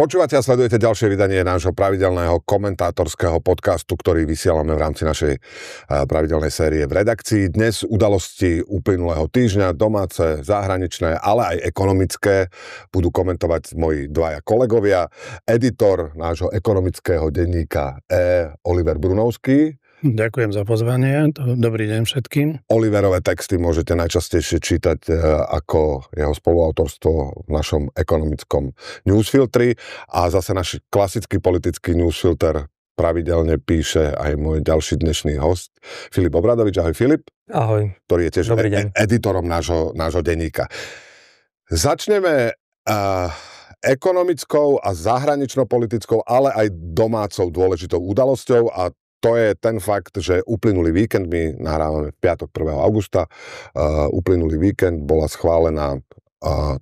Počúvate a sledujete ďalšie vydanie nášho pravidelného komentátorského podcastu, ktorý vysielame v rámci našej pravidelnej série v redakcii. Dnes udalosti uplynulého týždňa, domáce, zahraničné, ale aj ekonomické, budú komentovať moji dvaja kolegovia. Editor nášho ekonomického denníka Oliver Brunovský. Ďakujem za pozvanie. Dobrý deň všetkým. Oliverové texty môžete najčastejšie čítať ako jeho spoluautorstvo v našom ekonomickom newsfiltri a zase náš klasický politický newsfilter pravidelne píše aj môj ďalší dnešný host Filip Obradovič. Ahoj Filip. Ahoj. Ktorý je tiež editorom nášho denníka. Začneme ekonomickou a zahranično-politickou, ale aj domácou dôležitou udalosťou a to je ten fakt, že uplynulý víkend, my nahrávame v piatok 1. augusta, uplynulý víkend bola schválená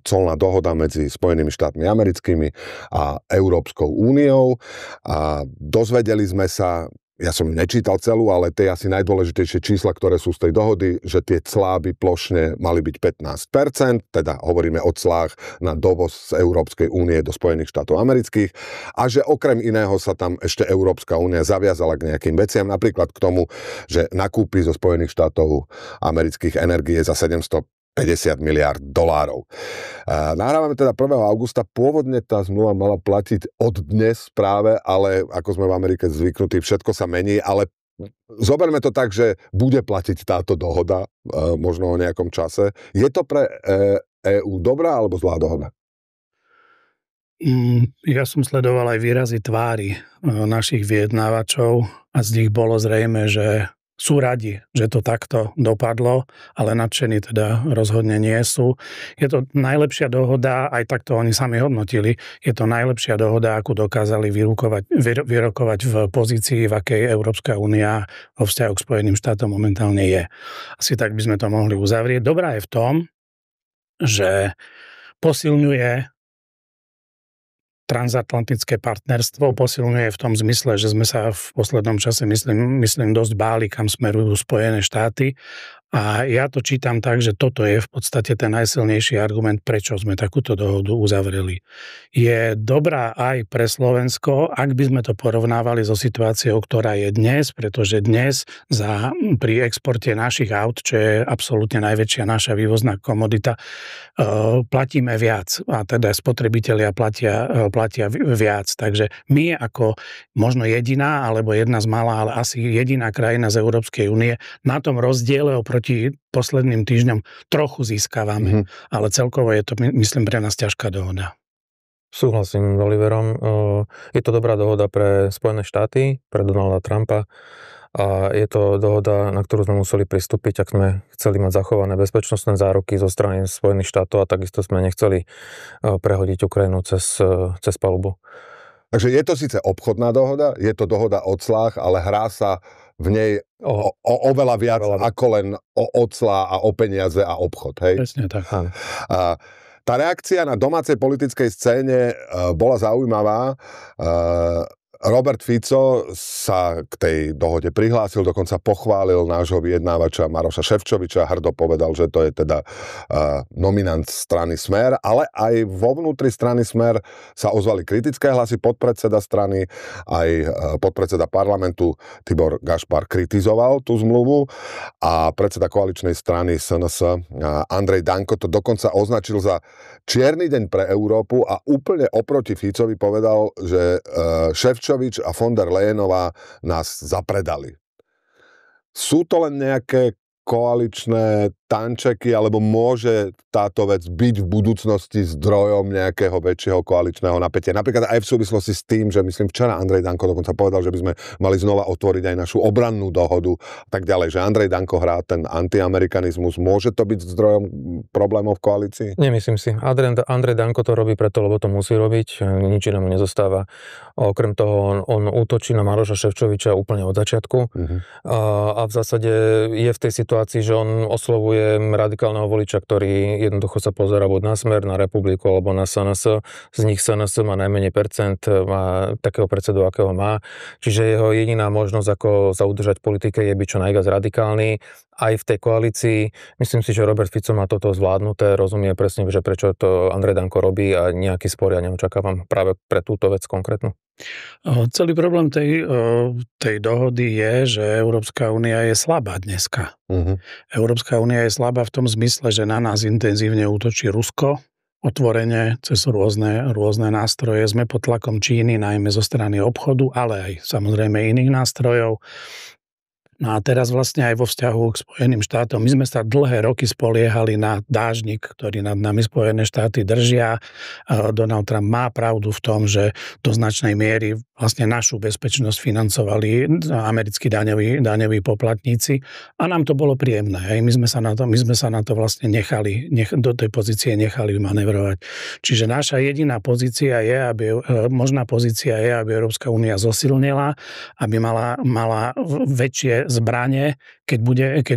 colná dohoda medzi Spojenými štátmi americkými a Európskou úniou a dozvedeli sme sa, ja som nečítal celú, ale tie asi najdôležitejšie čísla, ktoré sú z tej dohody, že tie clá by plošne mali byť 15%, teda hovoríme o clách na dovoz z Európskej únie do Spojených štátov amerických a že okrem iného sa tam ešte Európska únia zaviazala k nejakým veciam, napríklad k tomu, že nakúpi zo Spojených štátov amerických energie za $750 miliárd. Nahrávame teda 1. augusta. Pôvodne tá zmluva mala platiť od dnes práve, ale ako sme v Amerike zvyknutí, všetko sa mení, ale zoberme to tak, že bude platiť táto dohoda možno o nejakom čase. Je to pre EÚ dobrá alebo zlá dohoda? Ja som sledoval aj výrazy tvári našich vyjednávačov a z nich bolo zrejme, že sú radi, že to takto dopadlo, ale nadšení teda rozhodne nie sú. Je to najlepšia dohoda, aj takto oni sami hodnotili, je to najlepšia dohoda, akú dokázali vyrokovať v pozícii, v akej Európska únia vo vzťahu k Spojeným štátom momentálne je. Asi tak by sme to mohli uzavrieť. Dobrá je v tom, že posilňuje transatlantické partnerstvo, posilňuje v tom zmysle, že sme sa v poslednom čase, myslím dosť báli, kam smerujú Spojené štáty. A ja to čítam tak, že toto je v podstate ten najsilnejší argument, prečo sme takúto dohodu uzavreli. Je dobrá aj pre Slovensko, ak by sme to porovnávali so situáciou, ktorá je dnes, pretože dnes pri exporte našich aut, čo je absolútne najväčšia naša vývozná komodita, platíme viac a teda spotrebitelia platia viac. Takže my ako možno jediná, alebo jedna z mála, ale asi jediná krajina z Európskej únie na tom rozdiele oproti posledným týždňom trochu získavame. Ale celkovo je to, myslím, pre nás ťažká dohoda. Súhlasím s Oliverom. Je to dobrá dohoda pre Spojené štáty, pre Donalda Trumpa a je to dohoda, na ktorú sme museli pristúpiť, ak sme chceli mať zachované bezpečnostné záruky zo strany Spojených štátov a takisto sme nechceli prehodiť Ukrajinu cez palubu. Takže je to síce obchodná dohoda, je to dohoda o clách, ale hrá sa v nej oveľa viac ako len o clá a o peniaze a obchod. Hej? Presne tak. Tá reakcia na domácej politickej scéne bola zaujímavá. Robert Fico sa k tej dohode prihlásil, dokonca pochválil nášho vyjednávača Maroša Šefčoviča, hrdo povedal, že to je teda nominant strany Smer, ale aj vo vnútri strany Smer sa ozvali kritické hlasy, podpredseda strany, aj podpredseda parlamentu Tibor Gašpar kritizoval tú zmluvu a predseda koaličnej strany SNS Andrej Danko to dokonca označil za čierny deň pre Európu a úplne oproti Ficovi povedal, že Šefčovič a von der Leyenová nás zapredali. Sú to len nejaké koaličné tančeky, alebo môže táto vec byť v budúcnosti zdrojom nejakého väčšieho koaličného napätia? Napríklad aj v súvislosti s tým, že myslím včera Andrej Danko dokonca povedal, že by sme mali znova otvoriť aj našu obrannú dohodu a tak ďalej, že Andrej Danko hrá ten antiamerikanizmus. Môže to byť zdrojom problémov v koalícii? Nemyslím si. Andrej Danko to robí preto, lebo to musí robiť. Nič inému nezostáva. Okrem toho on útočí na Maroša Šefčoviča úplne od začiatku. A v zásade je v tej situácii, že on oslovuje počujem radikálneho voliča, ktorý jednoducho sa pozerá buď na Smer, na Republiku alebo na SNS. Z nich SNS má najmenej percent, má takého predsedu, akého má. Čiže jeho jediná možnosť, ako sa udržať v politike, je byť čo najviac radikálny. Aj v tej koalícii. Myslím si, že Robert Fico má toto zvládnuté, rozumie presne, že prečo to Andrej Danko robí a nejaký spor ja neočakávam práve pre túto vec konkrétnu. Celý problém tej dohody je, že Európska únia je slabá dneska. Európska únia je slabá v tom zmysle, že na nás intenzívne útočí Rusko, otvorene cez rôzne nástroje. Sme pod tlakom Číny, najmä zo strany obchodu, ale aj samozrejme iných nástrojov. No a teraz vlastne aj vo vzťahu k Spojeným štátom. My sme sa dlhé roky spoliehali na dážnik, ktorý nad nami Spojené štáty držia. Donald Trump má pravdu v tom, že do značnej miery vlastne našu bezpečnosť financovali americkí daňoví poplatníci a nám to bolo príjemné. Hej. My sme sa na to vlastne do tej pozície nechali manevrovať. Čiže naša jediná pozícia je, možná pozícia je, aby Európska únia zosilnila, aby mala väčšie zbrane, keď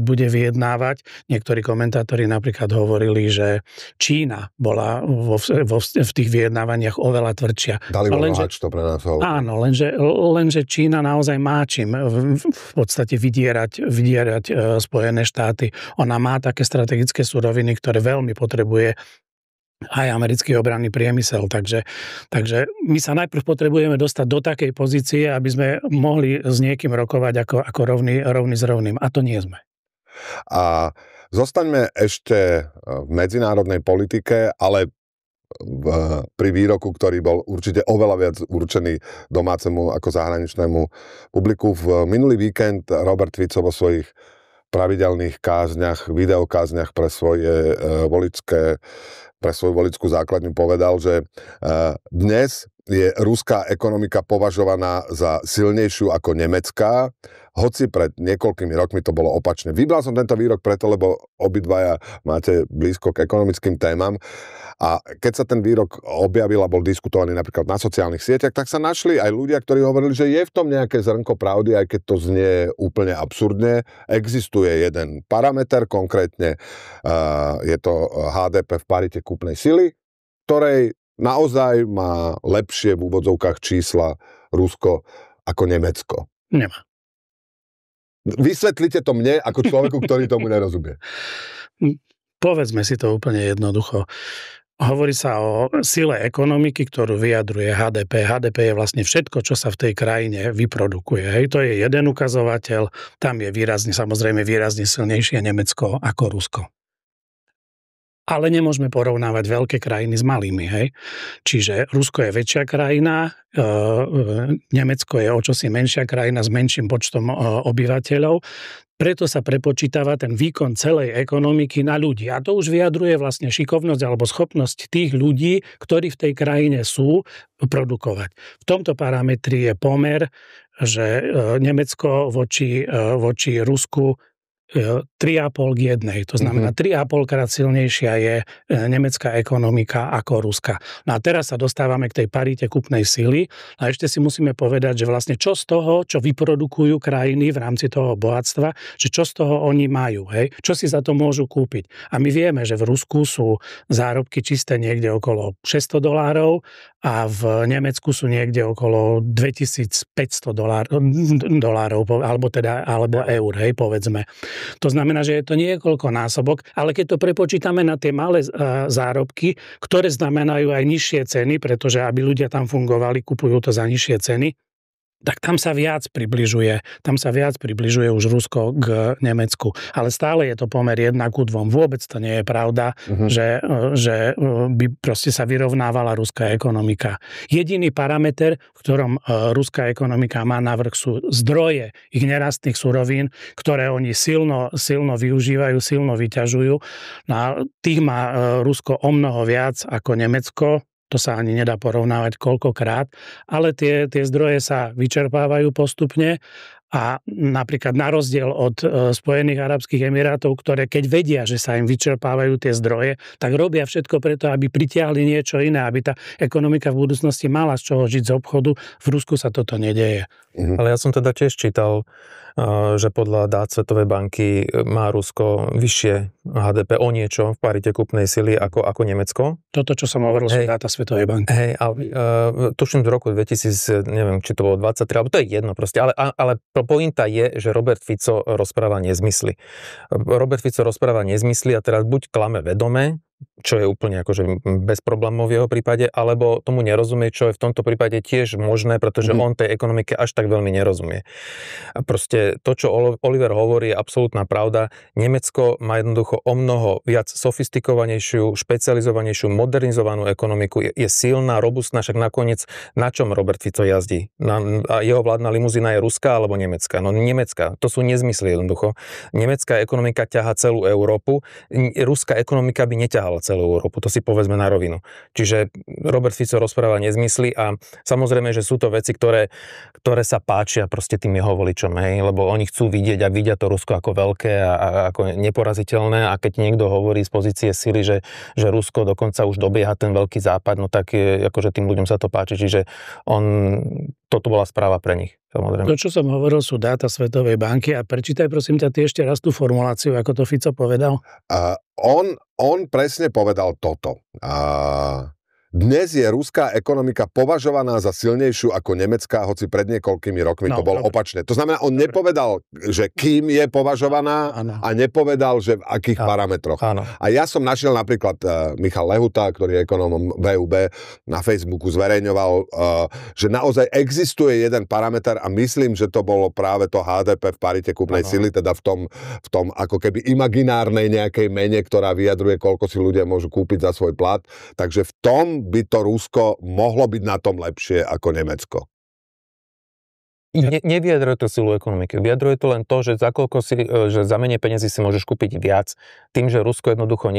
bude vyjednávať. Niektorí komentátori napríklad hovorili, že Čína bola v tých vyjednávaniach oveľa tvrdšia. Dali nohač to pre nás. Áno, lenže Čína naozaj má čím v podstate vydierať Spojené štáty. Ona má také strategické suroviny, ktoré veľmi potrebuje aj americký obranný priemysel. Takže my sa najprv potrebujeme dostať do takej pozície, aby sme mohli s niekým rokovať ako rovný s rovným. A to nie sme. A zostaňme ešte v medzinárodnej politike, ale pri výroku, ktorý bol určite oveľa viac určený domácemu ako zahraničnému publiku. V minulý víkend Robert Fico vo svojich pravidelných kázniach, videokázniach pre svoju voličskú základňu povedal, že dnes je ruská ekonomika považovaná za silnejšiu ako nemecká, hoci pred niekoľkými rokmi to bolo opačne. Vybral som tento výrok preto, lebo obidvaja máte blízko k ekonomickým témam a keď sa ten výrok objavil a bol diskutovaný napríklad na sociálnych sieťach, tak sa našli aj ľudia, ktorí hovorili, že je v tom nejaké zrnko pravdy, aj keď to znie úplne absurdne. Existuje jeden parameter, konkrétne je to HDP v parite kúpnej sily, ktorej naozaj má lepšie v úvodzovkách čísla Rusko ako Nemecko. Nemá. Vysvetlite to mne ako človeku, ktorý tomu nerozumie. Povedzme si to úplne jednoducho. Hovorí sa o sile ekonomiky, ktorú vyjadruje HDP. HDP je vlastne všetko, čo sa v tej krajine vyprodukuje. Hej, to je jeden ukazovateľ, tam je samozrejme výrazne silnejšie Nemecko ako Rusko. Ale nemôžeme porovnávať veľké krajiny s malými. Hej? Čiže Rusko je väčšia krajina, Nemecko je o čosi menšia krajina s menším počtom obyvateľov. Preto sa prepočítava ten výkon celej ekonomiky na ľudí. A to už vyjadruje vlastne šikovnosť alebo schopnosť tých ľudí, ktorí v tej krajine sú, produkovať. V tomto parametri je pomer, že Nemecko voči Rusku 3,5 k 1. To znamená, 3,5 krát silnejšia je nemecká ekonomika ako Ruska. No a teraz sa dostávame k tej parite kúpnej sily a ešte si musíme povedať, že vlastne čo z toho, čo vyprodukujú krajiny v rámci toho bohatstva, že čo z toho oni majú, hej? Čo si za to môžu kúpiť. A my vieme, že v Rusku sú zárobky čisté niekde okolo $600 a v Nemecku sú niekde okolo $2500 alebo eur, hej, povedzme. To znamená, že je to niekoľko násobok, ale keď to prepočítame na tie malé zárobky, ktoré znamenajú aj nižšie ceny, pretože aby ľudia tam fungovali, kupujú to za nižšie ceny, tak tam sa viac približuje už Rusko k Nemecku. Ale stále je to pomer 1:2. Vôbec to nie je pravda, že by proste sa vyrovnávala ruská ekonomika. Jediný parameter, v ktorom ruská ekonomika má navrch, sú zdroje ich nerastných surovín, ktoré oni silno využívajú, silno vyťažujú. No a tých má Rusko o mnoho viac ako Nemecko. To sa ani nedá porovnávať koľkokrát, ale tie zdroje sa vyčerpávajú postupne A napríklad na rozdiel od Spojených arabských emirátov, ktoré keď vedia, že sa im vyčerpávajú tie zdroje, tak robia všetko preto, aby pritiahli niečo iné, aby tá ekonomika v budúcnosti mala z čoho žiť z obchodu. V Rusku sa toto nedeje. Ale ja som teda tiež čítal, že podľa dát Svetovej banky má Rusko vyššie HDP o niečo v parite kúpnej sily ako Nemecko. Toto, čo som hovoril, sú dáta Svetovej banky. Hej, tuším v roku 2000, neviem, či to bolo 23, alebo to je jedno proste, ale pointa je, že Robert Fico rozpráva nezmysly. Robert Fico rozpráva nezmysly a teraz buď klame vedome, čo je úplne akože bez problémov v jeho prípade, alebo tomu nerozumie, čo je v tomto prípade tiež možné, pretože on tej ekonomike až tak veľmi nerozumie. A proste to, čo Oliver hovorí, je absolútna pravda. Nemecko má jednoducho o mnoho viac sofistikovanejšiu, špecializovanejšiu, modernizovanú ekonomiku. Je silná, robustná, však nakoniec na čom Robert Fico jazdí? A jeho vládna limuzína je ruská alebo nemecká? No nemecká. To sú nezmysly jednoducho. Nemecká ekonomika ťahá celú Európu. Ruská ekonomika by neťahala celú Európu. To si povedzme na rovinu. Čiže Robert Fico rozpráva nezmysly a samozrejme, že sú to veci, ktoré sa páčia proste tým jeho voličom, hej, lebo oni chcú vidieť a vidia to Rusko ako veľké a ako neporaziteľné a keď niekto hovorí z pozície sily, že Rusko dokonca už dobieha ten veľký západ, no tak akože tým ľuďom sa to páči. Čiže toto bola správa pre nich. Samozrejme. To, čo som hovoril, sú dáta Svetovej banky a prečítaj prosím ťa ty ešte raz tú formuláciu, ako to Fico povedal. On presne povedal toto. Dnes je ruská ekonomika považovaná za silnejšiu ako nemecká, hoci pred niekoľkými rokmi to bolo opačne. To znamená, on nepovedal, že kým je považovaná a nepovedal, že v akých parametroch. Áno. A ja som našiel napríklad Michal Lehuta, ktorý je ekonómom VUB, na Facebooku zverejňoval, že naozaj existuje jeden parameter a myslím, že to bolo práve to HDP v parite kúpnej sily, teda v tom ako keby imaginárnej nejakej mene, ktorá vyjadruje, koľko si ľudia môžu kúpiť za svoj plat. Takže v tom by to Rusko mohlo byť na tom lepšie ako Nemecko. Nevyjadruje to silu ekonomiky. Vyjadruje to len to, že za menej peniazy si môžeš kúpiť viac. Tým, že Rusko jednoducho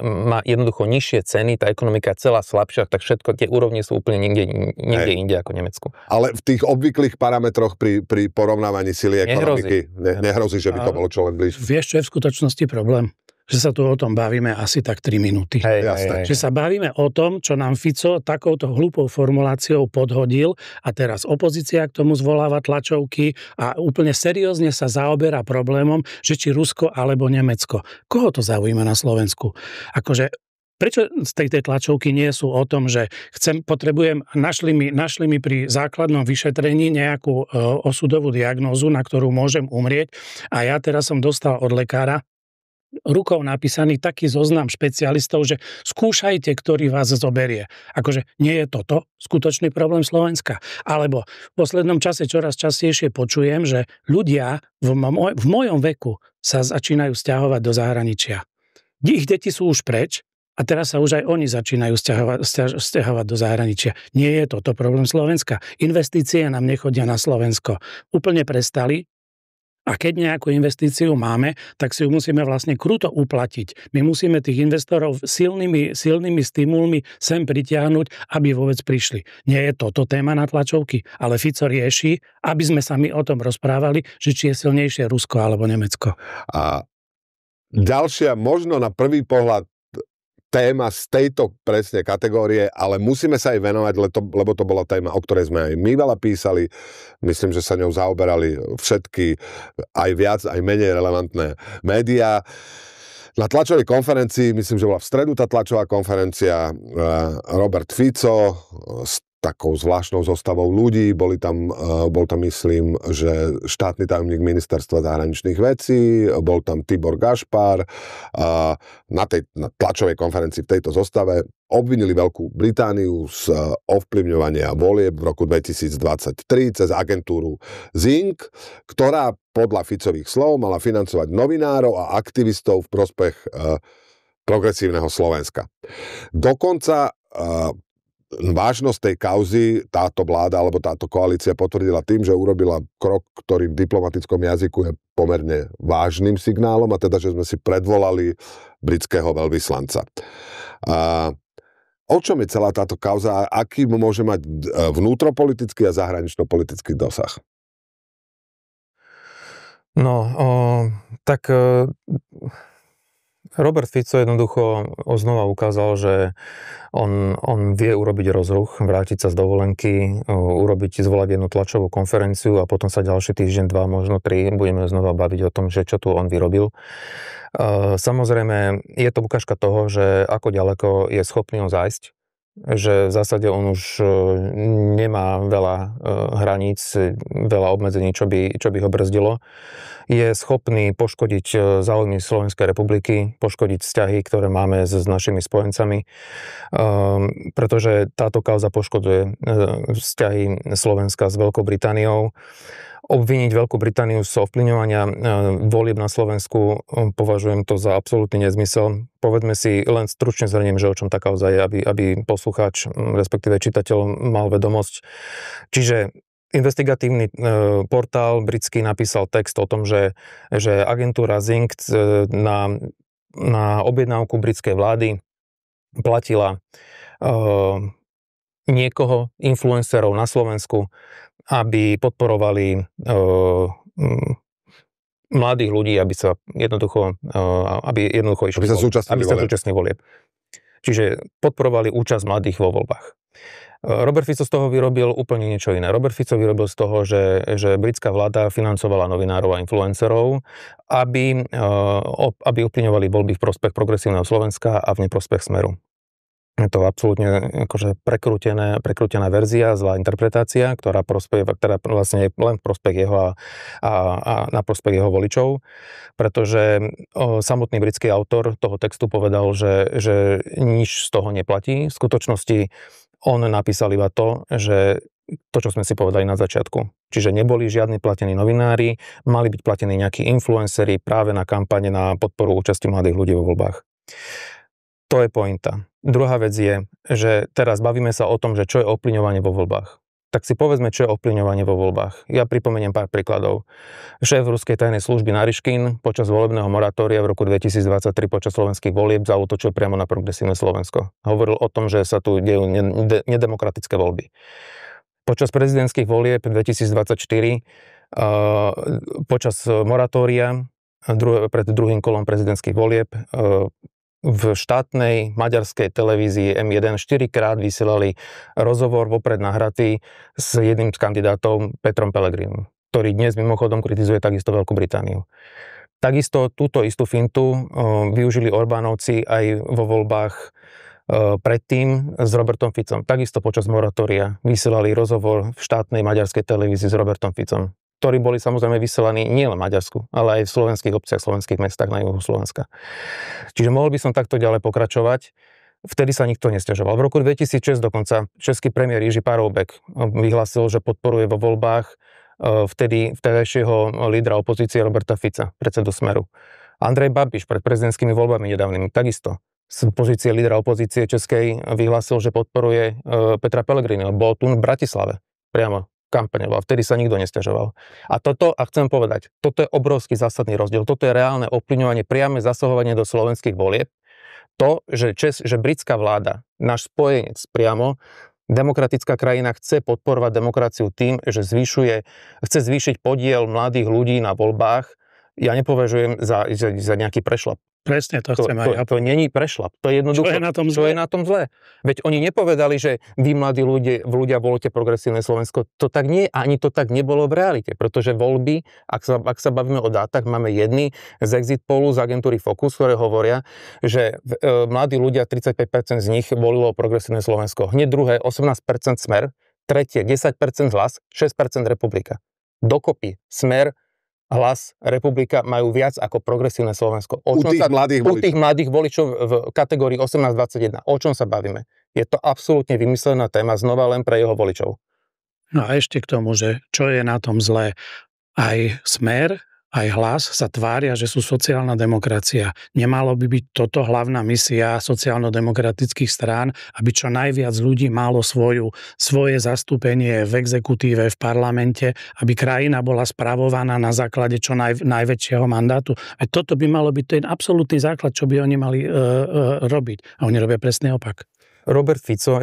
má jednoducho nižšie ceny, tá ekonomika je celá slabšia, tak všetko tie úrovne sú úplne niekde inde ako Nemecku. Ale v tých obvyklých parametroch pri porovnávaní sily ekonomiky nehrozí, že by to bolo čo len bližšie. Vieš, čo je v skutočnosti problém? Že sa tu o tom bavíme asi tak 3 minúty. Jasné. Že sa bavíme o tom, čo nám Fico takouto hlúpou formuláciou podhodil a teraz opozícia k tomu zvoláva tlačovky a úplne seriózne sa zaoberá problémom, že či Rusko alebo Nemecko. Koho to zaujíma na Slovensku? Akože prečo z tej tlačovky nie sú o tom, že našli mi pri základnom vyšetrení nejakú osudovú diagnózu, na ktorú môžem umrieť a ja teraz som dostal od lekára rukou napísaný taký zoznam špecialistov, že skúšajte, ktorý vás zoberie. Akože nie je toto skutočný problém Slovenska. Alebo v poslednom čase čoraz častejšie počujem, že ľudia v mojom veku sa začínajú sťahovať do zahraničia. Ich deti sú už preč a teraz sa už aj oni začínajú sťahovať do zahraničia. Nie je toto problém Slovenska. Investície nám nechodia na Slovensko. Úplne prestali. A keď nejakú investíciu máme, tak si ju musíme vlastne kruto uplatiť. My musíme tých investorov silnými stimulmi sem pritiahnuť, aby vôbec prišli. Nie je toto téma na tlačovky, ale Fico rieši, aby sme sa my o tom rozprávali, že či je silnejšie Rusko alebo Nemecko. A ďalšia, možno na prvý pohľad téma z tejto presne kategórie, ale musíme sa aj venovať, lebo to bola téma, o ktorej sme aj my veľa písali. Myslím, že sa ňou zaoberali všetky, aj viac, aj menej relevantné médiá. Na tlačovej konferencii, myslím, že bola v stredu tá tlačová konferencia, Robert Fico s takou zvláštnou zostavou ľudí, bol tam myslím, že štátny tajomník ministerstva zahraničných vecí, bol tam Tibor Gašpar. Na tlačovej konferencii v tejto zostave obvinili Veľkú Britániu z ovplyvňovania volieb v roku 2023 cez agentúru Zink, ktorá podľa Ficových slov mala financovať novinárov a aktivistov v prospech progresívneho Slovenska. Dokonca vážnosť tej kauzy táto vláda alebo táto koalícia potvrdila tým, že urobila krok, ktorý v diplomatickom jazyku je pomerne vážnym signálom, a teda, že sme si predvolali britského veľvyslanca. O čom je celá táto kauza a aký môže mať vnútropolitický a zahranično-politický dosah? No, tak Robert Fico jednoducho znova ukázal, že on vie urobiť rozruch, vrátiť sa z dovolenky, zvolať jednu tlačovú konferenciu a potom sa ďalší týždeň, 2, možno 3 budeme znova baviť o tom, že čo tu on vyrobil. Samozrejme, je to ukážka toho, že ako ďaleko je schopný on zájsť, že v zásade on už nemá veľa hraníc, veľa obmedzení, čo by ho brzdilo. Je schopný poškodiť záujmy Slovenskej republiky, poškodiť vzťahy, ktoré máme s našimi spojencami, pretože táto kauza poškoduje vzťahy Slovenska s Veľkou Britániou. Obviniť Veľkú Britániu z ovplyvňovania volieb na Slovensku, považujem to za absolútny nezmysel. Povedzme si, len stručne zhrniem, že o čom tá kauza je, aby poslucháč, respektíve čitateľ mal vedomosť. Čiže investigatívny portál britský napísal text o tom, že agentúra Zinc na objednávku britskej vlády platila niekoho, influencerov na Slovensku, aby podporovali mladých ľudí, aby jednoducho išli, aby sa zúčastnili volieb. Čiže podporovali účasť mladých vo voľbách. Robert Fico z toho vyrobil úplne niečo iné. Robert Fico vyrobil z toho, že britská vláda financovala novinárov a influencerov, aby ovplyvňovali voľby v prospech progresívneho Slovenska a v neprospech Smeru. Je to absolútne akože prekrútená verzia, zlá interpretácia, ktorá vlastne len v prospech jeho a na prospech jeho voličov, pretože samotný britský autor toho textu povedal, že nič z toho neplatí. V skutočnosti on napísal iba to, čo sme si povedali na začiatku. Čiže neboli žiadni platení novinári, mali byť platení nejakí influenceri práve na kampane na podporu účasti mladých ľudí vo voľbách. To je pointa. Druhá vec je, že teraz bavíme sa o tom, že čo je ovplyvňovanie vo voľbách. Tak si povedzme, čo je ovplyvňovanie vo voľbách. Ja pripomeniem pár príkladov. Šéf ruskej tajnej služby Nariškin počas volebného moratória v roku 2023 počas slovenských volieb zaútočil priamo na progresívne Slovensko. Hovoril o tom, že sa tu dejú nedemokratické voľby. Počas prezidentských volieb 2024 počas moratória pred druhým kolom prezidentských volieb v štátnej maďarskej televízii M1 4-krát vysielali rozhovor vopred nahratý s jedným z kandidátov Petrom Pellegrinim, ktorý dnes mimochodom kritizuje takisto Veľkú Britániu. Takisto túto istú fintu využili Orbánovci aj vo voľbách predtým s Robertom Ficom. Takisto počas moratória vysielali rozhovor v štátnej maďarskej televízii s Robertom Ficom, ktorí boli samozrejme vysielaní nielen v Maďarsku, ale aj v slovenských obciach, slovenských mestách na juhu Slovenska. Čiže mohol by som takto ďalej pokračovať. Vtedy sa nikto nesťažoval. V roku 2006 dokonca český premiér Jiří Paroubek vyhlásil, že podporuje vo voľbách vtedajšieho lídra opozície Roberta Fica, predsedu Smeru. Andrej Babiš pred prezidentskými voľbami nedávnymi takisto z pozície lídra opozície českej vyhlásil, že podporuje Petra Pellegriniho. Bol tu v Bratislave priamo kampaňoval. Vtedy sa nikto nesťažoval. A chcem povedať, toto je obrovský zásadný rozdiel. Toto je reálne ovplyvňovanie, priame zasahovanie do slovenských volieb. To, že britská vláda, náš spojenec priamo, demokratická krajina chce podporovať demokraciu tým, že chce zvýšiť podiel mladých ľudí na voľbách, ja nepovažujem za nejaký prešľap. Presne to chcem aj ja. To není prešľap. To je jednoducho. Čo je na tom zlé? Veď oni nepovedali, že vy mladí ľudia volte progresívne Slovensko. To tak nie, ani to tak nebolo v realite, pretože voľby, ak sa bavíme o dátach, máme jedny z exit pollu z agentúry Focus, ktoré hovoria, že mladí ľudia, 35% z nich volilo progresívne Slovensko. Hneď druhé 18% Smer, tretie 10% Hlas, 6% Republika. Dokopy Smer, Hlas, Republika majú viac ako progresívne Slovensko. U tých mladých voličov v kategórii 18-21. O čom sa bavíme? Je to absolútne vymyslená téma znova len pre jeho voličov. No a ešte k tomu, že čo je na tom zlé. Aj Smer, aj Hlas sa tvária, že sú sociálna demokracia. Nemalo by byť toto hlavná misia sociálno-demokratických strán, aby čo najviac ľudí malo svoje zastúpenie v exekutíve, v parlamente, aby krajina bola spravovaná na základe čo najväčšieho mandátu. A toto by malo byť ten absolútny základ, čo by oni mali robiť. A oni robia presný opak. Robert Fico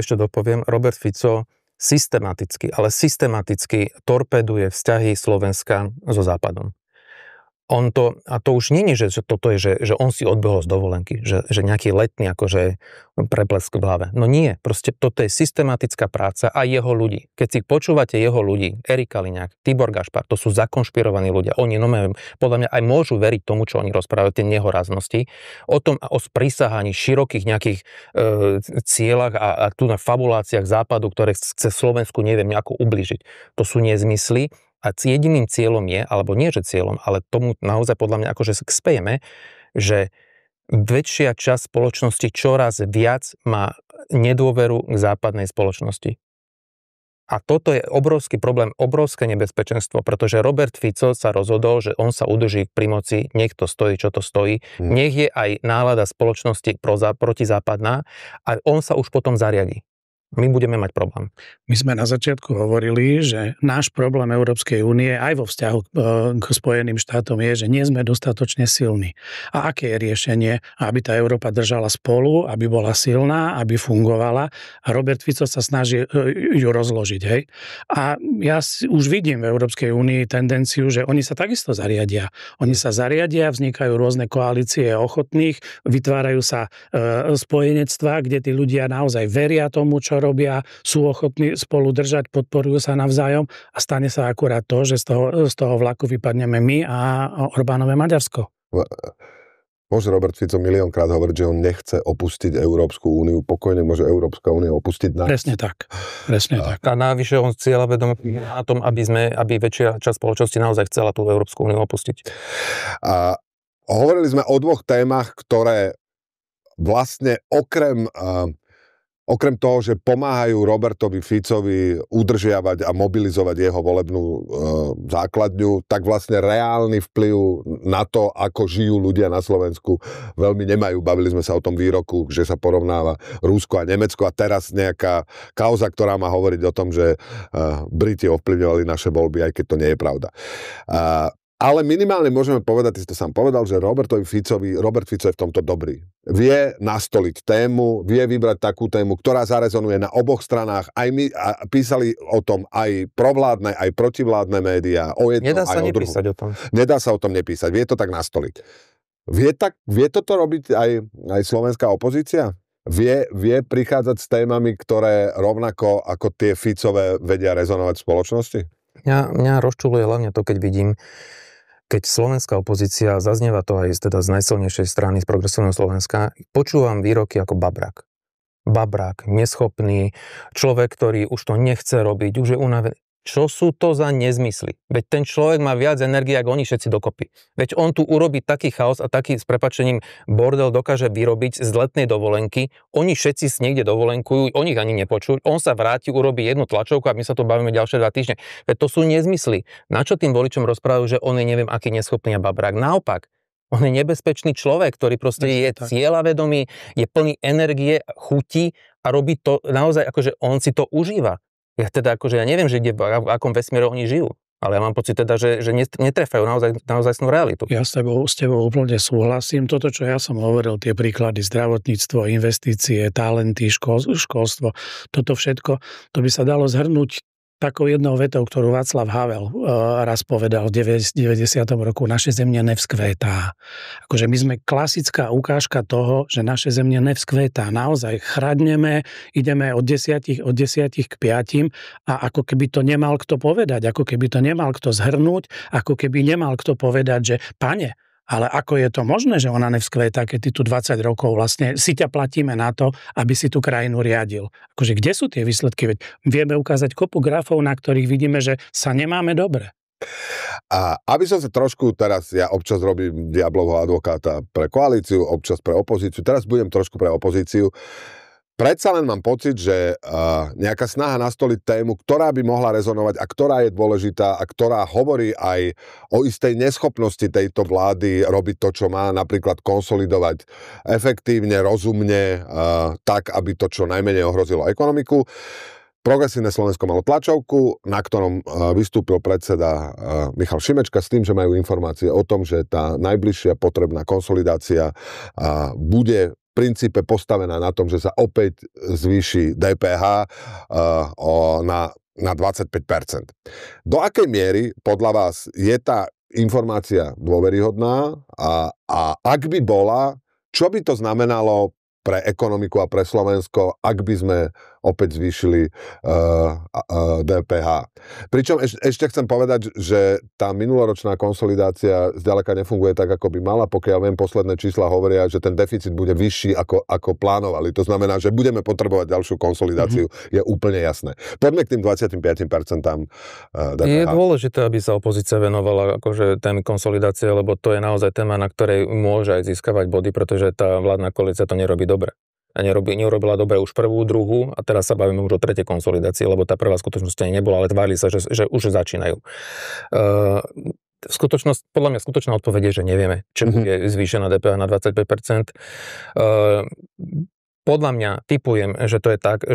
systematicky torpeduje vzťahy Slovenska so Západom. A to už nie je, že toto je, že on si odbehol z dovolenky, že nejaký letný akože preplesk v hlave. No nie, proste toto je systematická práca a jeho ľudí. Keď si počúvate jeho ľudí, Erik Kaliňák, Tibor Gašpar, to sú zakonšpirovaní ľudia. Oni podľa mňa aj môžu veriť tomu, čo oni rozprávajú, tie nehoraznosti. O tom, o sprísahaní širokých nejakých cieľach a tu na fabuláciách západu, ktoré chce Slovensku neviem nejako ublížiť. To sú nezmysly. A jediným cieľom je, alebo nie že cieľom, ale tomu naozaj podľa mňa akože spejeme, že väčšia časť spoločnosti čoraz viac má nedôveru k západnej spoločnosti. A toto je obrovský problém, obrovské nebezpečenstvo, pretože Robert Fico sa rozhodol, že on sa udrží pri moci, nech to stojí, čo to stojí, nech je aj nálada spoločnosti protizápadná a on sa už potom zariadí. My budeme mať problém. My sme na začiatku hovorili, že náš problém Európskej únie aj vo vzťahu k Spojeným štátom je, že nie sme dostatočne silní. A aké je riešenie? Aby tá Európa držala spolu, aby bola silná, aby fungovala. A Robert Fico sa snaží ju rozložiť. Hej? A ja už vidím v Európskej únii tendenciu, že oni sa takisto zariadia. Oni sa zariadia, vznikajú rôzne koalície ochotných, vytvárajú sa spojenectvá, kde tí ľudia naozaj veria tomu, čo robia, sú ochotní spolu držať, podporujú sa navzájom a stane sa akurát to, že z toho vlaku vypadneme my a Orbánové Maďarsko. Môže Robert Fico miliónkrát hovoriť, že on nechce opustiť Európsku úniu, pokojne môže Európska únia opustiť nás. Presne tak. A navyše on cieľa vedom na tom, aby väčšia časť spoločnosti naozaj chcela tú Európsku úniu opustiť. A hovorili sme o dvoch témach, ktoré vlastne okrem toho, že pomáhajú Robertovi Ficovi udržiavať a mobilizovať jeho volebnú základňu, tak vlastne reálny vplyv na to, ako žijú ľudia na Slovensku, veľmi nemajú. Bavili sme sa o tom výroku, že sa porovnáva Rusko a Nemecko a teraz nejaká kauza, ktorá má hovoriť o tom, že Briti ovplyvňovali naše voľby, aj keď to nie je pravda. Ale minimálne môžeme povedať, ty si to sám povedal, že Robert Fico je v tomto dobrý. Vie nastoliť tému, vie vybrať takú tému, ktorá zarezonuje na oboch stranách. Aj my písali o tom aj provládne, aj protivládne médiá. Nedá sa nepísať o tom. Nedá sa o tom nepísať. Vie to tak nastoliť. Vie toto robiť aj slovenská opozícia? Vie prichádzať s témami, ktoré rovnako ako tie Ficové vedia rezonovať v spoločnosti? Mňa rozčuluje hlavne to, keď vidím, keď slovenská opozícia, zaznieva to aj z najsilnejšej strany z Progresívneho Slovenska, počúvam výroky ako babrák, neschopný, človek, ktorý už to nechce robiť, už je unavený. Čo sú to za nezmysly? Veď ten človek má viac energie, ako oni všetci dokopy. Veď on tu urobí taký chaos a taký s prepáčením bordel dokáže vyrobiť z letnej dovolenky. Oni všetci si niekde dovolenkujú, o nich ani nepočuť. On sa vráti, urobí jednu tlačovku a my sa tu bavíme ďalšie 2 týždne. Veď to sú nezmysly. Na čo tým voličom rozprávajú, že on je neviem aký neschopný a babrák? Naopak. On je nebezpečný človek, ktorý proste je cieľavedomý, je plný energie, chutí a robí to naozaj akože on si to užíva. Ja neviem, že v akom vesmíre oni žijú, ale ja mám pocit teda, že netrefajú naozajstnú realitu. Ja s tebou úplne súhlasím. Toto, čo ja som hovoril, tie príklady, zdravotníctvo, investície, talenty, školstvo, toto všetko, to by sa dalo zhrnúť takou jednou vetou, ktorú Václav Havel raz povedal v 90. roku, naše zemne nevzkvétá. Akože my sme klasická ukážka toho, že naše zemne nevzkvétá. Naozaj chradneme, ideme od 10 k 5 a ako keby to nemal kto povedať, ako keby to nemal kto zhrnúť, ako keby nemal kto povedať, že pane, ale ako je to možné, že ona nevzkvéta, keď ty tu 20 rokov vlastne si ťa platíme na to, aby si tú krajinu riadil. Akože kde sú tie výsledky? Veď vieme ukázať kopu grafov, na ktorých vidíme, že sa nemáme dobre. A aby som sa trošku teraz, ja občas robím diablovho advokáta pre koalíciu, občas pre opozíciu, teraz budem trošku pre opozíciu. Predsa len mám pocit, že nejaká snaha nastoliť tému, ktorá by mohla rezonovať a ktorá je dôležitá a ktorá hovorí aj o istej neschopnosti tejto vlády robiť to, čo má, napríklad konsolidovať efektívne, rozumne, tak, aby to čo najmenej ohrozilo ekonomiku. Progresívne Slovensko malo tlačovku, na ktorom vystúpil predseda Michal Šimečka s tým, že majú informácie o tom, že tá najbližšia potrebná konsolidácia bude v princípe postavená na tom, že sa opäť zvýši DPH na 25%. Do akej miery podľa vás je tá informácia dôveryhodná a ak by bola, čo by to znamenalo pre ekonomiku a pre Slovensko, ak by sme opäť zvýšili DPH. Pričom ešte chcem povedať, že tá minuloročná konsolidácia zďaleka nefunguje tak, ako by mala. Pokiaľ viem, posledné čísla hovoria, že ten deficit bude vyšší, ako plánovali. To znamená, že budeme potrebovať ďalšiu konsolidáciu. Je úplne jasné. Poďme k tým 25% DPH. Je dôležité, aby sa opozícia venovala akože témy konsolidácie, lebo to je naozaj téma, na ktorej môže aj získavať body, pretože tá vládna koalícia to nerobí dobre. A neurobila dobre už prvú, druhú a teraz sa bavíme už o tretej konsolidácii, lebo tá prvá skutočnosť ani nebola, ale tvárili sa, že už začínajú. Podľa mňa skutočná odpoveď je, že nevieme, či bude zvýšená DPH na 25%. Podľa mňa tipujem, že to je tak,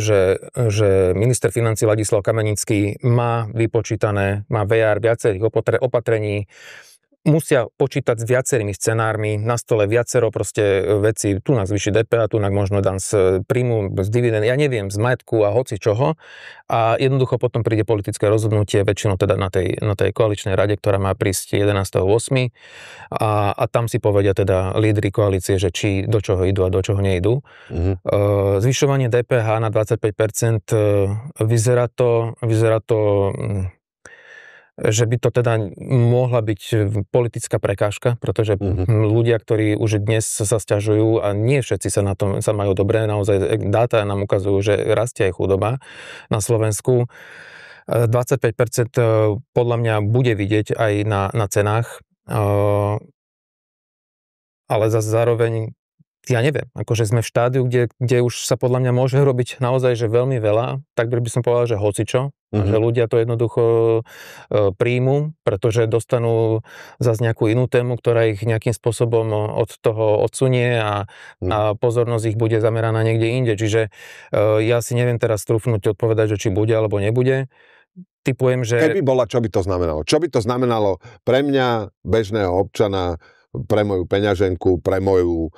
že minister financií Ladislav Kamenický má vypočítané, má VR viacerých opatrení, musia počítať s viacerými scenármi, na stole viacero proste veci, tu nás zvýši DPH, tu nás možno dám z príjmu, z dividend, ja neviem, z majetku a hoci čoho a jednoducho potom príde politické rozhodnutie, väčšinou teda na tej koaličnej rade, ktorá má prísť 11.8. A tam si povedia teda lídri koalície, že či do čoho idú a do čoho neidú. Zvyšovanie DPH na 25% vyzerá to že by to teda mohla byť politická prekážka, pretože ľudia, ktorí už dnes sa sťažujú a nie všetci sa na tom sa majú dobre, naozaj dáta nám ukazujú, že rastie aj chudoba na Slovensku. 25% podľa mňa bude vidieť aj na cenách, ale zase zároveň ja neviem, akože sme v štádiu, kde už sa podľa mňa môže robiť naozaj, že veľmi veľa, tak by som povedal, že hocičo, že ľudia to jednoducho príjmu, pretože dostanú zase nejakú inú tému, ktorá ich nejakým spôsobom od toho odsunie a pozornosť ich bude zameraná niekde inde. Čiže ja si neviem teraz trúfnuť odpovedať, že či bude alebo nebude. Tipujem, že... Keby bola, čo by to znamenalo? Čo by to znamenalo pre mňa, bežného občana, pre moju peňaženku, pre moju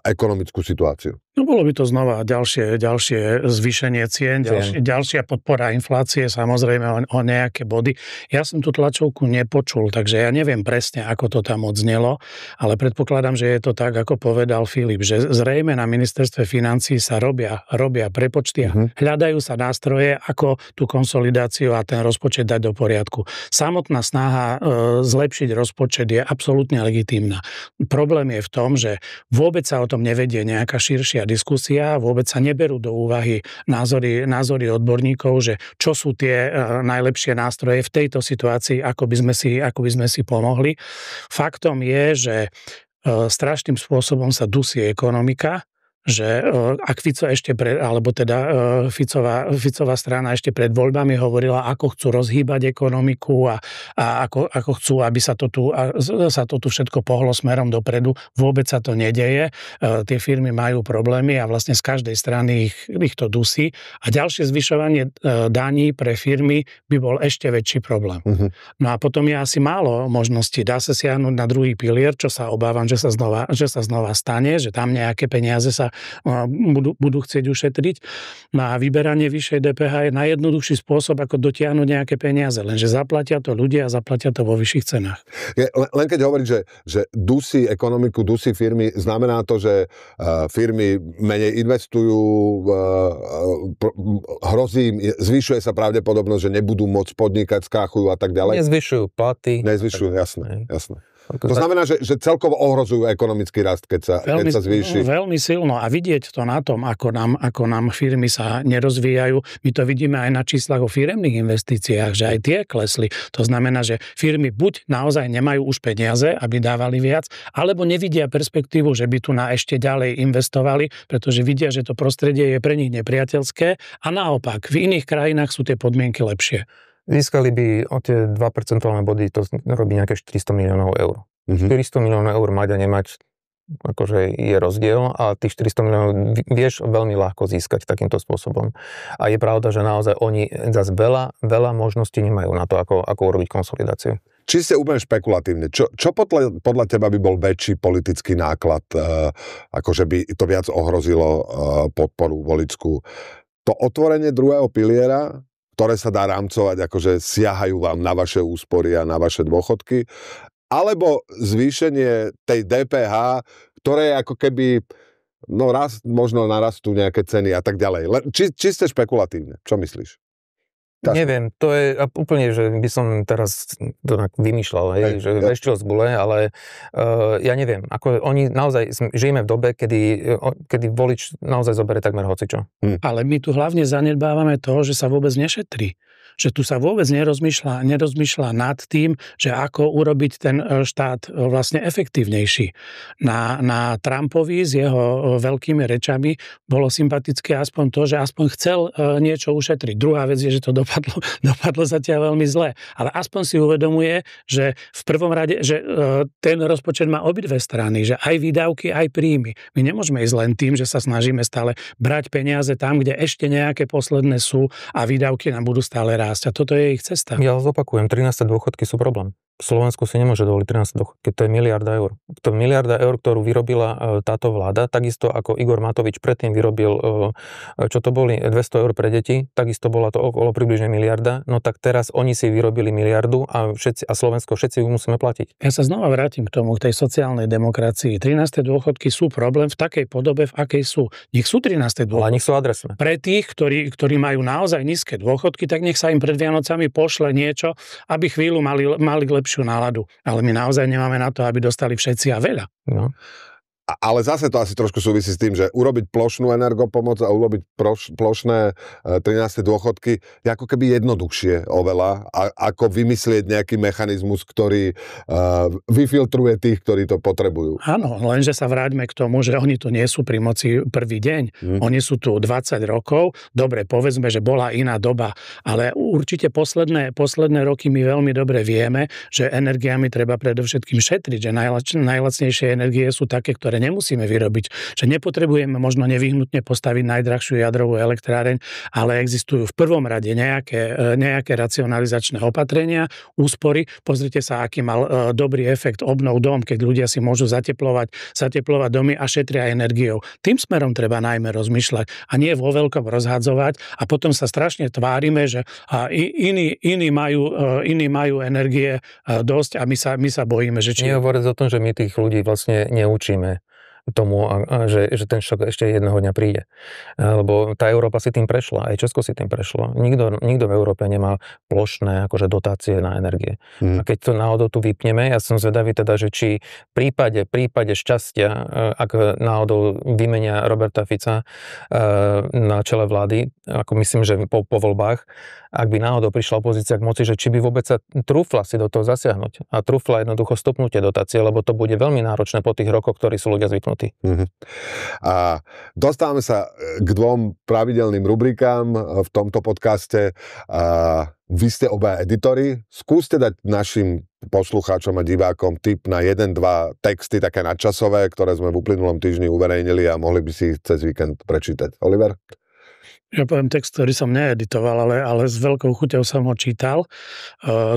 ekonomickú situáciu? No bolo by to znova ďalšie zvýšenie cien, ďalšia podpora inflácie, samozrejme o nejaké body. Ja som tú tlačovku nepočul, takže ja neviem presne, ako to tam odznelo, ale predpokladám, že je to tak, ako povedal Filip, že zrejme na ministerstve financií sa robia prepočty a hľadajú sa nástroje, ako tú konsolidáciu a ten rozpočet dať do poriadku. Samotná snaha zlepšiť rozpočet je absolútne legitímna. Problém je v tom, že vôbec sa o tom nevedie nejaká širšia diskusia, vôbec sa neberú do úvahy názory odborníkov, že čo sú tie najlepšie nástroje v tejto situácii, ako by sme si pomohli. Faktom je, že strašným spôsobom sa dusí ekonomika, že ak Fico Ficová strana ešte pred voľbami hovorila, ako chcú rozhýbať ekonomiku a ako chcú, aby sa to tu všetko pohlo smerom dopredu. Vôbec sa to nedeje. Tie firmy majú problémy a vlastne z každej strany ich to dusí. A ďalšie zvyšovanie daní pre firmy by bol ešte väčší problém. No a potom je asi málo možností. Dá sa siahnuť na druhý pilier, čo sa obávam, že sa znova stane, že tam nejaké peniaze sa budú chcieť ušetriť. No a vyberanie vyššej DPH je najjednoduchší spôsob, ako dotiahnuť nejaké peniaze. Lenže zaplatia to ľudia a zaplatia to vo vyšších cenách. Len keď hovoríš, že dusí ekonomiku, dusí firmy, znamená to, že firmy menej investujú, hrozí im, zvyšuje sa pravdepodobnosť, že nebudú môcť podnikať, skrachujú a tak ďalej. Nezvyšujú platy. Nezvyšujú, jasné. To znamená, že celkovo ohrozujú ekonomický rast, keď sa zvýši. Veľmi silno a vidieť to na tom, ako nám firmy sa nerozvíjajú. My to vidíme aj na číslach o firemných investíciách, že aj tie klesli. To znamená, že firmy buď naozaj nemajú už peniaze, aby dávali viac, alebo nevidia perspektívu, že by tu na ešte ďalej investovali, pretože vidia, že to prostredie je pre nich nepriateľské a naopak, v iných krajinách sú tie podmienky lepšie. Získali by o tie 2% body, to robí nejaké 400 miliónov eur. 400 miliónov eur mať a nemať, akože je rozdiel a tých 400 miliónov vieš veľmi ľahko získať takýmto spôsobom. A je pravda, že naozaj oni zase veľa možností nemajú na to, ako urobiť konsolidáciu. Čiste úplne špekulatívne. Čo podľa teba by bol väčší politický náklad, akože by to viac ohrozilo podporu voličskú? To otvorenie druhého piliera, ktoré sa dá rámcovať, akože siahajú vám na vaše úspory a na vaše dôchodky, alebo zvýšenie tej DPH, ktoré ako keby možno narastú nejaké ceny a tak ďalej. Čiste špekulatívne. Čo myslíš? Neviem, to je úplne, že by som teraz to vymýšľal, že veštil z gule, ale ja neviem, ako oni naozaj, žijeme v dobe, kedy volič naozaj zoberie takmer hocičo. Ale my tu hlavne zanedbávame to, že sa vôbec nešetrí. Že tu sa vôbec nerozmýšľa nad tým, že ako urobiť ten štát vlastne efektívnejší. Na Trumpovi s jeho veľkými rečami bolo sympatické aspoň to, že aspoň chcel niečo ušetriť. Druhá vec je, že to dopadlo zatiaľ veľmi zle. Ale aspoň si uvedomuje, že v prvom rade, že ten rozpočet má obidve strany, že aj výdavky, aj príjmy. My nemôžeme ísť len tým, že sa snažíme stále brať peniaze tam, kde ešte nejaké posledné sú a výdavky nám budú stále rásť. A toto je ich cesta. Ja zopakujem, 13. dôchodky sú problém. Slovensku si nemôže dovoliť 13 dôchodky, to je miliarda eur. To miliarda eur, ktorú vyrobila táto vláda, takisto ako Igor Matovič predtým vyrobil, čo to boli, 200 eur pre deti, takisto bola to okolo približne miliarda, no tak teraz oni si vyrobili miliardu a Slovensko všetci ju musíme platiť. Ja sa znova vrátim k tomu, k tej sociálnej demokracii. 13. dôchodky sú problém v takej podobe, v akej sú. Nech sú 13. dôchodky. Ale nech sú adresné. Pre tých, ktorí majú naozaj nízke dôchodky, tak nech sa im pred Vianocami pošle niečo, aby chvíľu mali lepšiu náladu. Ale my naozaj nemáme na to, aby dostali všetci a veľa. No. Ale zase to asi trošku súvisí s tým, že urobiť plošnú energopomoc a urobiť plošné 13. dôchodky je ako keby jednoduchšie oveľa, ako vymyslieť nejaký mechanizmus, ktorý vyfiltruje tých, ktorí to potrebujú. Áno, lenže sa vráťme k tomu, že oni tu nie sú pri moci prvý deň. Oni sú tu 20 rokov. Dobre, povedzme, že bola iná doba, ale určite posledné roky my veľmi dobre vieme, že energiami treba predovšetkým šetriť, že najlacnejšie energie sú také, ktoré nemusíme vyrobiť. Že nepotrebujeme možno nevyhnutne postaviť najdrahšiu jadrovú elektráreň, ale existujú v prvom rade nejaké racionalizačné opatrenia, úspory. Pozrite sa, aký mal dobrý efekt obnov dom, keď ľudia si môžu zateplovať domy a šetria energiou. Tým smerom treba najmä rozmýšľať a nie vo veľkom rozhadzovať a potom sa strašne tvárime, že iní majú energie dosť a my sa bojíme, že Nie hovoriť o tom, že my tých ľudí vlastne neučíme tomu, že ten šok ešte jedného dňa príde. Lebo tá Európa si tým prešla, aj Česko si tým prešlo. Nikto v Európe nemá plošné akože dotácie na energie. A keď to náhodou tu vypneme, ja som zvedavý teda, že či v prípade šťastia, ak náhodou vymenia Roberta Fica na čele vlády, ako myslím, že po voľbách, ak by náhodou prišla opozícia k moci, že či by vôbec sa trúfla si do toho zasiahnuť a trúfla jednoducho stopnutie dotácie, lebo to bude veľmi náročné po tých rokoch, ktorí sú ľudia zvyknutí. A dostávame sa k dvom pravidelným rubrikám v tomto podcaste. Vy ste obaja editori. Skúste dať našim poslucháčom a divákom tip na 1-2 texty také nadčasové, ktoré sme v uplynulom týždni uverejnili a mohli by si ich cez víkend prečítať. Oliver? Ja poviem text, ktorý som needitoval, ale s veľkou chuťou som ho čítal.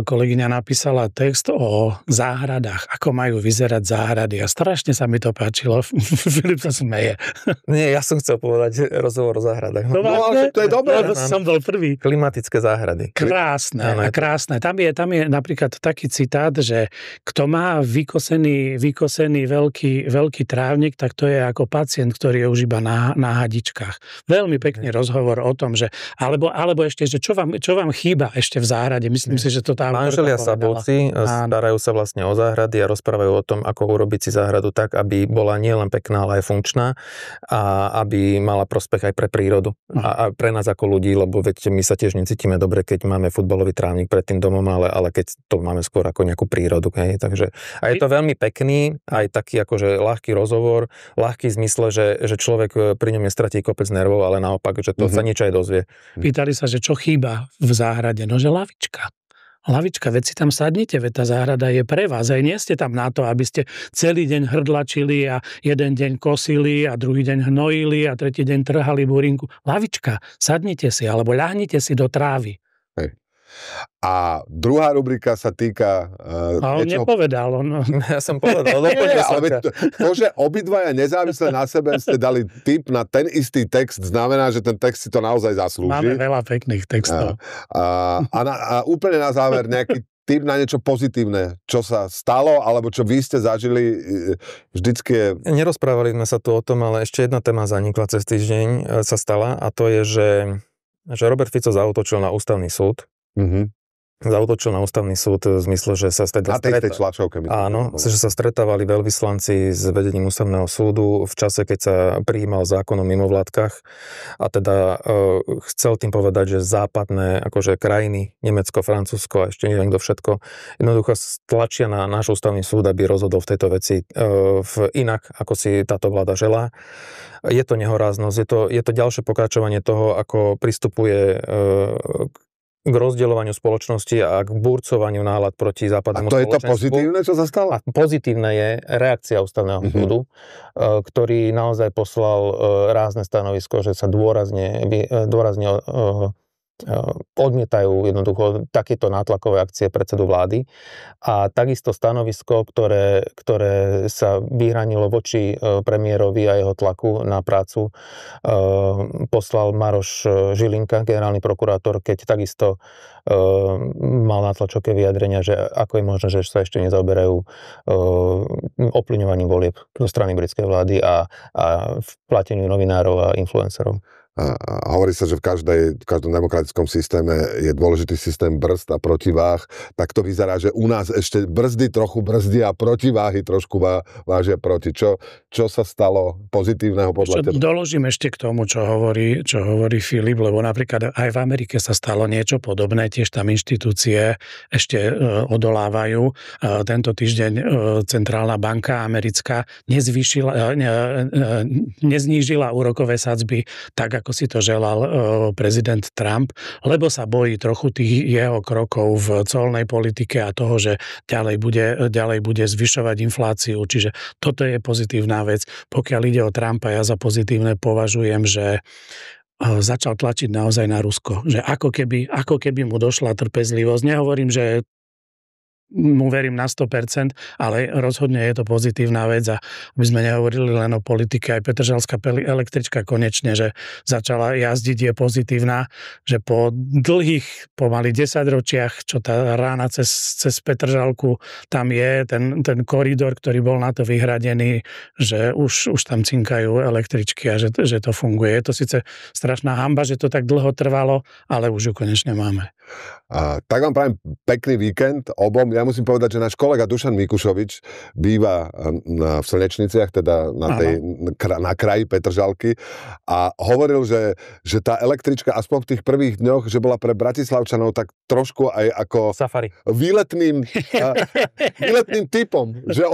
Kolegyňa napísala text o záhradách, ako majú vyzerať záhrady a strašne sa mi to páčilo. Filip sa smeje. Nie, ja som chcel povedať rozhovor o záhradách. No, to je dobré. Som bol prvý. Klimatické záhrady. Krásne. Tam je napríklad taký citát, že kto má vykosený veľký trávnik, tak to je ako pacient, ktorý je už iba na hadičkách. Veľmi pekný rozhovor o tom, že alebo ešte, že čo vám chýba ešte v záhrade. Myslím si, že to tá manželia Sabovci starajú sa vlastne o záhrady a rozprávajú o tom, ako urobiť si záhradu tak, aby bola nielen pekná, ale aj funkčná a aby mala prospech aj pre prírodu a pre nás ako ľudí, lebo veď my sa tiež necítime dobre, keď máme futbalový trávnik pred tým domom, ale keď to máme skôr ako nejakú prírodu. Hej? Takže a je to veľmi pekný, aj taký akože ľahký rozhovor, ľahký v zmysle, že človek pri ňom nestratí kopec nervov, ale naopak, že to sa niečo aj dozvie. Pýtali sa, že čo chýba v záhrade? No, že lavička. Lavička, veď si tam sadnite, veď tá záhrada je pre vás. Aj nie ste tam na to, aby ste celý deň hrdlačili a jeden deň kosili a druhý deň hnojili a tretí deň trhali burinku. Lavička, sadnite si alebo ľahnite si do trávy. Hej. A druhá rubrika sa týka... A on nepovedal. Ja som povedal. Ale to, že obidvaja nezávisle na sebe ste dali tip na ten istý text, znamená, že ten text si to naozaj zaslúži. Máme veľa pekných textov. A úplne na záver nejaký tip na niečo pozitívne, čo sa stalo, alebo čo vy ste zažili, vždycky je... Nerozprávali sme sa tu o tom, ale ešte jedna téma zanikla cez týždeň, sa stala, a to je, že Robert Fico zaútočil na ústavný súd. Zautočil na ústavný súd v zmysle, že sa na tej tlačovke. Áno, že sa stretávali veľvyslanci s vedením ústavného súdu v čase, keď sa prijímal zákon o mimovládkach, a teda chcel tým povedať, že západné akože krajiny, Nemecko, Francúzsko a ešte neviem kto všetko, jednoducho tlačia na náš ústavný súd, aby rozhodol v tejto veci inak, ako si táto vláda želá. Je to nehoráznosť, je to ďalšie pokračovanie toho, ako pristupuje k rozdeľovaniu spoločnosti a k burcovaniu nálad proti západnému spoločenstvu. A to je to pozitívne, čo sa stalo? A pozitívne je reakcia ústavného súdu, ktorý naozaj poslal rázne stanovisko, že sa dôrazne odmietajú jednoducho takéto nátlakové akcie predsedu vlády. A takisto stanovisko, ktoré sa vyhranilo voči premiérovi a jeho tlaku na prácu, poslal Maroš Žilinka, generálny prokurátor, keď takisto mal na tlačovke vyjadrenia, že ako je možné, že sa ešte nezaoberajú ovplyvňovaním volieb zo strany britskej vlády a plateniu novinárov a influencerov. A hovorí sa, že v každom demokratickom systéme je dôležitý systém brzd a protiváh. Tak to vyzerá, že u nás ešte brzdy trochu brzdia a protiváhy trošku vážia proti. Čo sa stalo pozitívneho podľa teba? Doložím ešte k tomu, čo hovorí Filip, lebo napríklad aj v Amerike sa stalo niečo podobné, tiež tam inštitúcie ešte odolávajú. Tento týždeň Centrálna banka americká neznížila úrokové sadzby tak, ako si to želal prezident Trump, lebo sa bojí trochu tých jeho krokov v colnej politike a toho, že ďalej bude zvyšovať infláciu. Čiže toto je pozitívna vec. Pokiaľ ide o Trumpa, ja za pozitívne považujem, že začal tlačiť naozaj na Rusko. Že ako keby mu došla trpezlivosť. Nehovorím, že mu verím na 100%, ale rozhodne je to pozitívna vec a my sme nehovorili len o politike, aj petržalská električka konečne, že začala jazdiť, je pozitívna, že po dlhých pomaly 10 ročiach, čo tá rána cez Petržalku tam je, ten koridor, ktorý bol na to vyhradený, že už tam cinkajú električky a že to funguje. Je to síce strašná hanba, že to tak dlho trvalo, ale už ju konečne máme. Tak vám prajem pekný víkend obom. Ja musím povedať, že náš kolega Dušan Mikušovič býva v Slnečniciach, teda na kraji Petržalky, a hovoril, že tá električka aspoň v tých prvých dňoch, že bola pre Bratislavčanov tak trošku aj ako safari. Výletným typom. Že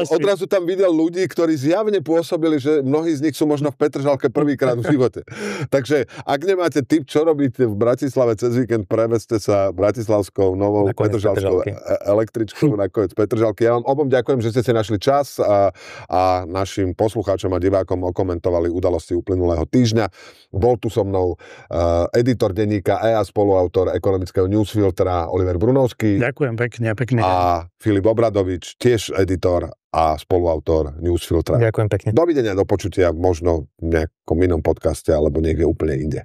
odrazu tam videl ľudí, ktorí zjavne pôsobili, že mnohí z nich sú možno v Petržalke prvýkrát v živote. Takže ak nemáte tip, čo robíte v Bratislave cez víkend, prevezte sa bratislavskou novou petržalskou električkou nakoniec Petržalky. Ja vám obom ďakujem, že ste si našli čas a našim poslucháčom a divákom okomentovali udalosti uplynulého týždňa. Bol tu so mnou editor denníka EA, spoluautor ekonomického newsfiltra Oliver Brunovský. Ďakujem pekne. A Filip Obradovič, tiež editor a spoluautor newsfiltra. Ďakujem pekne. Dovidenia, do počutia, možno v nejakom inom podcaste alebo niekde úplne inde.